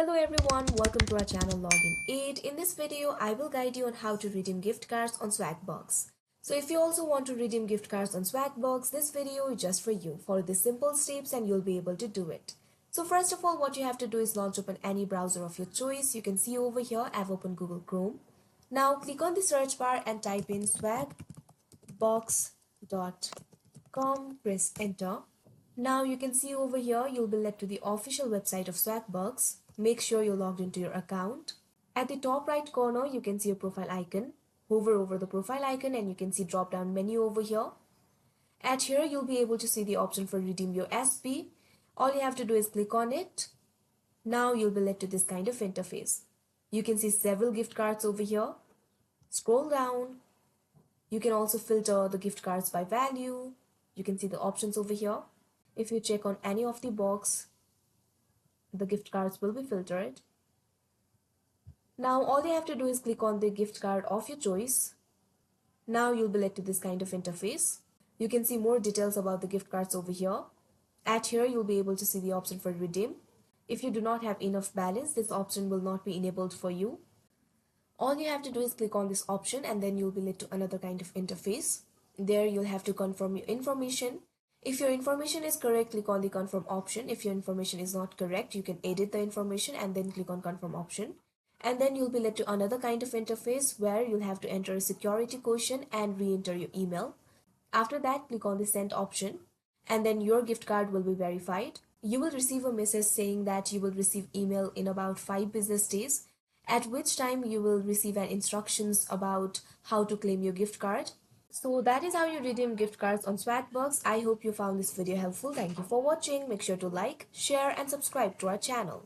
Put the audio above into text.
Hello everyone, welcome to our channel Login 8. In this video, I will guide you on how to redeem gift cards on Swagbucks. So if you also want to redeem gift cards on Swagbucks, this video is just for you. Follow the simple steps and you'll be able to do it. So first of all, what you have to do is launch open any browser of your choice. You can see over here, I've opened Google Chrome. Now click on the search bar and type in swagbucks.com, press enter. Now you can see over here, you'll be led to the official website of Swagbucks. Make sure you're logged into your account. At the top right corner, you can see a profile icon. Hover over the profile icon and you can see drop down menu over here. At here, you'll be able to see the option for redeem your SP. All you have to do is click on it. Now you'll be led to this kind of interface. You can see several gift cards over here. Scroll down. You can also filter the gift cards by value. You can see the options over here. If you check on any of the box, the gift cards will be filtered. Now all you have to do is click on the gift card of your choice. Now you'll be led to this kind of interface. You can see more details about the gift cards over here. At here, you'll be able to see the option for redeem. If you do not have enough balance, this option will not be enabled for you. All you have to do is click on this option and then you'll be led to another kind of interface. There you'll have to confirm your information. If your information is correct, click on the confirm option. If your information is not correct, you can edit the information and then click on confirm option. And then you'll be led to another kind of interface where you'll have to enter a security question and re-enter your email. After that, click on the send option and then your gift card will be verified. You will receive a message saying that you will receive email in about 5 business days, at which time you will receive an instructions about how to claim your gift card. So that is how you redeem gift cards on Swagbucks. I hope you found this video helpful. Thank you for watching. Make sure to like, share and subscribe to our channel.